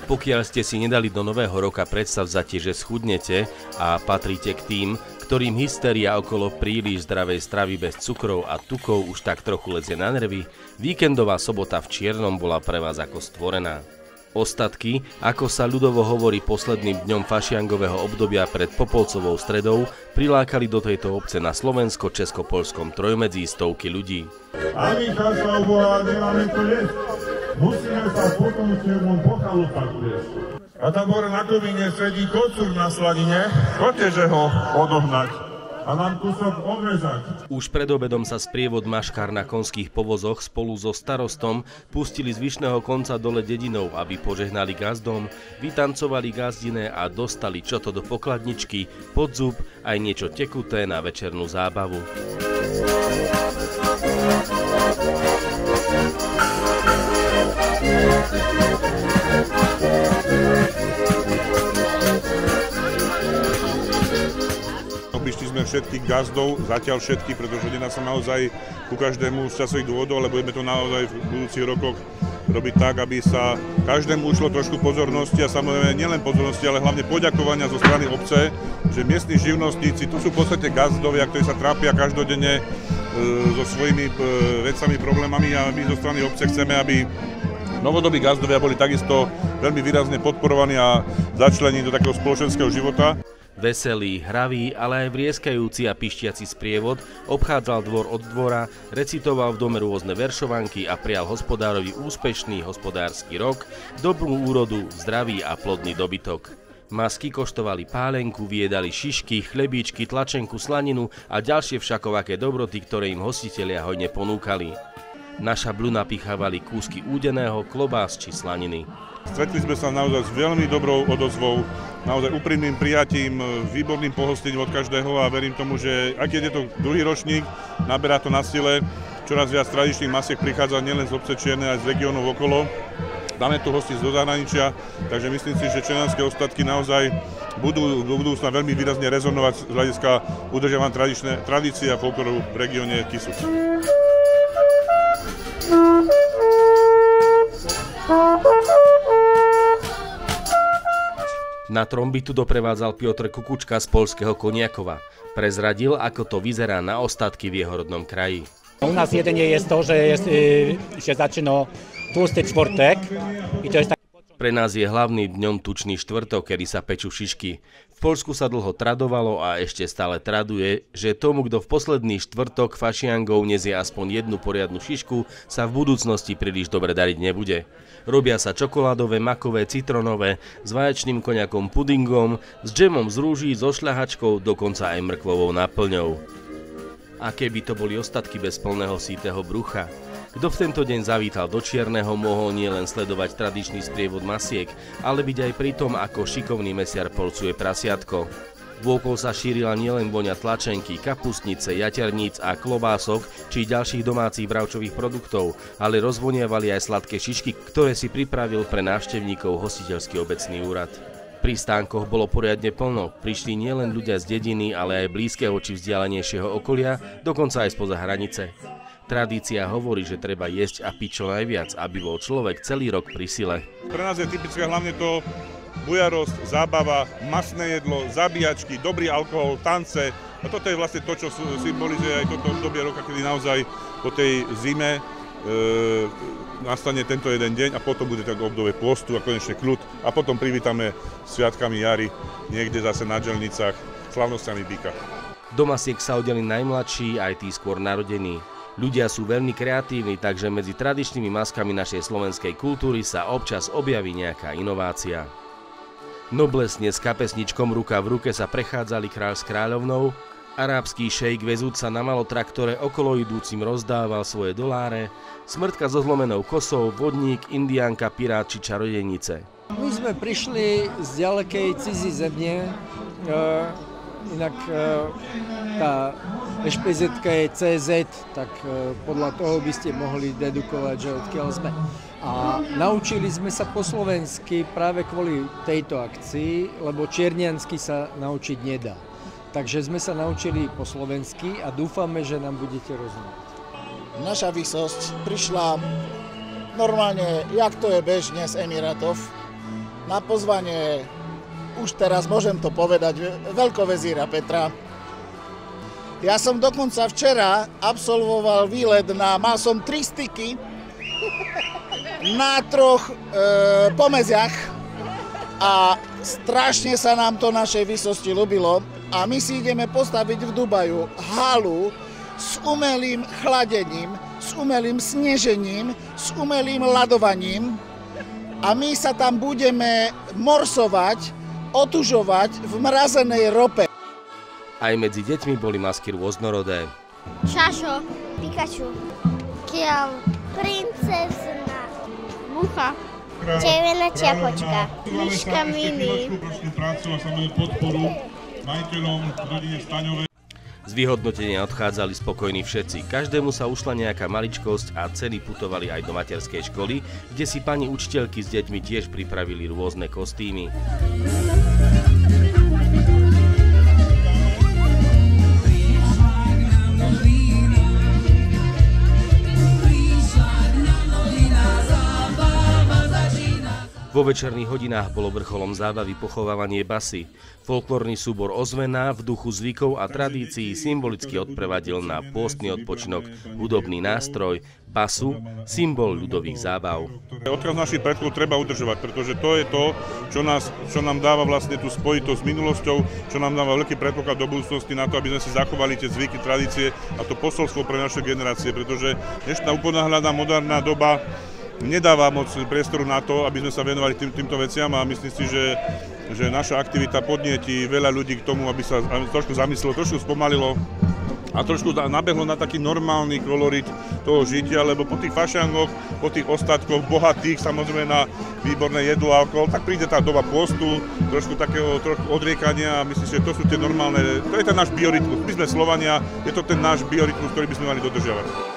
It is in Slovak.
Pokiaľ ste si nedali do nového roka predsavzatie, že schudnete a patríte k tým, ktorým hystéria okolo príliš zdravej stravy bez cukrov a tukov už tak trochu lezie na nervy, víkendová sobota v Čiernom bola pre vás ako stvorená. Ostatky, ako sa ľudovo hovorí posledným dňom fašiangového obdobia pred Popolcovou stredou, prilákali do tejto obce na slovensko-česko-poľskom trojmedzí stovky ľudí. Musíme sa potom červom po chalupách uliesť. A tam hore na komíne sedí kocúr na slanine. Choďte, že ho odohnať a nám kúsok odrezať. Už pred obedom sa sprievod maškár na konských povozoch spolu so starostom pustili z vyšného konca dole dedinou, aby požehnali gazdom, vytancovali gazdiné a dostali čoto do pokladničky, pod zub aj niečo tekuté na večernú zábavu. Obišli sme všetkých gazdov, zatiaľ všetky, pretože nedá sa naozaj ku každému z časových dôvodov, ale budeme to naozaj v budúcich rokoch robiť tak, aby sa každému ušlo trošku pozornosti a samozrejme nielen pozornosti, ale hlavne poďakovania zo strany obce, že miestni živnostníci, tu sú v podstate gazdovia, ktorí sa trápia každodenne so svojimi vecami, problémami a my zo strany obce chceme, aby novodobí gazdovia boli takisto veľmi výrazne podporovaní a začlení do takého spoločenského života. Veselý, hravý, ale aj vrieskajúci a pišťací sprievod obchádzal dvor od dvora, recitoval v dome rôzne veršovanky a prial hospodárovi úspešný hospodársky rok, dobrú úrodu, zdravý a plodný dobytok. Masky koštovali pálenku, vyjedali šišky, chlebíčky, tlačenku, slaninu a ďalšie všakovaké dobroty, ktoré im hostitelia hojne ponúkali. Na šabľu napichávali kúsky údeného, klobás či slaniny. Stretli sme sa naozaj s veľmi dobrou odozvou, naozaj úprimným prijatím, výborným pohostením od každého a verím tomu, že ak je to druhý ročník, naberá to na sile, čoraz viac tradičných masiek prichádza nielen z obce Čierne, aj z regiónov okolo. Dáme tu hosti zo zahraničia, takže myslím si, že černánske ostatky naozaj budú do budúcna veľmi výrazne rezonovať z hľadiska udržiavania tradície a folkloru v regióne Kisuc. Na trombitu doprevádzal Piotr Kukučka z poľského Koniakova. Prezradil, ako to vyzerá na ostatky v jeho rodnom kraji. U nás jedenie je to, že začína tlustý čtvrtek. Pre nás je hlavným dňom tučný štvrtok, kedy sa pečú šišky. V Poľsku sa dlho tradovalo a ešte stále traduje, že tomu, kto v posledný štvrtok fašiangov nezie aspoň jednu poriadnu šišku, sa v budúcnosti príliš dobre dariť nebude. Robia sa čokoládové, makové, citronové, s vaječným koniakom pudingom, s džemom z rúží, so šľahačkou, dokonca aj mrkvovou náplňou. A keby to boli ostatky bez plného sýteho brucha? Kto v tento deň zavítal do Čierneho, mohol nielen sledovať tradičný sprievod masiek, ale byť aj pri tom, ako šikovný mesiar polcuje prasiatko. Vôkol sa šírila nielen voňa tlačenky, kapustnice, jaterníc a klobások či ďalších domácich bravčových produktov, ale rozvonievali aj sladké šišky, ktoré si pripravil pre návštevníkov hostiteľský obecný úrad. Pri stánkoch bolo poriadne plno, prišli nielen ľudia z dediny, ale aj blízkeho či vzdialenejšieho okolia, dokonca aj spoza hranice. Tradícia hovorí, že treba jesť a piť čo najviac, aby bol človek celý rok pri sile. Pre nás je typické hlavne to bujarosť, zábava, masné jedlo, zabíjačky, dobrý alkohol, tance. A toto je vlastne to, čo symbolizuje aj toto obdobie roka, kedy naozaj po tej zime nastane tento jeden deň a potom bude tak obdobie pôstu a konečne kľud. A potom privítame sviatkami jary, niekde zase na Želnicách, slavnosťami Bíka. Do masiek sa odeli najmladší, aj tí skôr narodení. Ľudia sú veľmi kreatívni, takže medzi tradičnými maskami našej slovenskej kultúry sa občas objaví nejaká inovácia. Noblesne s kapesničkom ruka v ruke sa prechádzali kráľ s kráľovnou, arábský šejk vezúc sa na malotraktore okolo idúcim rozdával svoje doláre, smrtka so zlomenou kosou, vodník, indiánka, pirát či čarodejnice. My sme prišli z ďalekej cizí zemne, inak tá ešpezetka je CZ, tak podľa toho by ste mohli dedukovať, že odkiaľ sme. A naučili sme sa po slovensky práve kvôli tejto akcii, lebo čierniansky sa naučiť nedá. Takže sme sa naučili po slovensky a dúfame, že nám budete rozumieť. Naša vysosť prišla normálne, jak to je bežne z Emirátov, na pozvanie, už teraz môžem to povedať, veľkovezíra Petra. Ja som dokonca včera absolvoval výlet mal som 3 styky na 3 pomeziach a strašne sa nám to našej vysosti ľúbilo a my si ideme postaviť v Dubaju halu s umelým chladením, s umelým snežením, s umelým ľadovaním a my sa tam budeme morsovať, otužovať v mrazenej rope. Aj medzi deťmi boli masky rôznorodé. Šašo, Pikachu, Kiel, princezna, Mucha, červená čiapočka, myška Mini. Z vyhodnotenia odchádzali spokojní všetci. Každému sa ušla nejaká maličkosť a ceny putovali aj do materskej školy, kde si pani učiteľky s deťmi tiež pripravili rôzne kostýmy. Vo večerných hodinách bolo vrcholom zábavy pochovávanie basy. Folklórny súbor Ozvena v duchu zvykov a tradícií symbolicky odprevadil na pôstny odpočinok hudobný nástroj, basu, symbol ľudových zábav. Odkaz našich predkov treba udržovať, pretože to je to, čo nám dáva vlastne tú spojitosť s minulosťou, čo nám dáva veľký predpoklad do budúcnosti na to, aby sme si zachovali tie zvyky, tradície a to posolstvo pre naše generácie, pretože dnešná uponáhľaná moderná doba nedáva moc priestoru na to, aby sme sa venovali týmto veciam a myslím si, že naša aktivita podnieti veľa ľudí k tomu, aby sa trošku zamyslelo, trošku spomalilo a trošku nabehlo na taký normálny kolorit toho žitia, lebo po tých fašangoch, po tých ostatkoch, bohatých samozrejme na výborné jedlo a alkohol, tak príde tá doba postu, trošku takého odriekania a myslím si, že to sú tie normálne, to je ten náš biorytmus. My sme Slovania, je to ten náš biorytmus, ktorý by sme mali dodržiavať.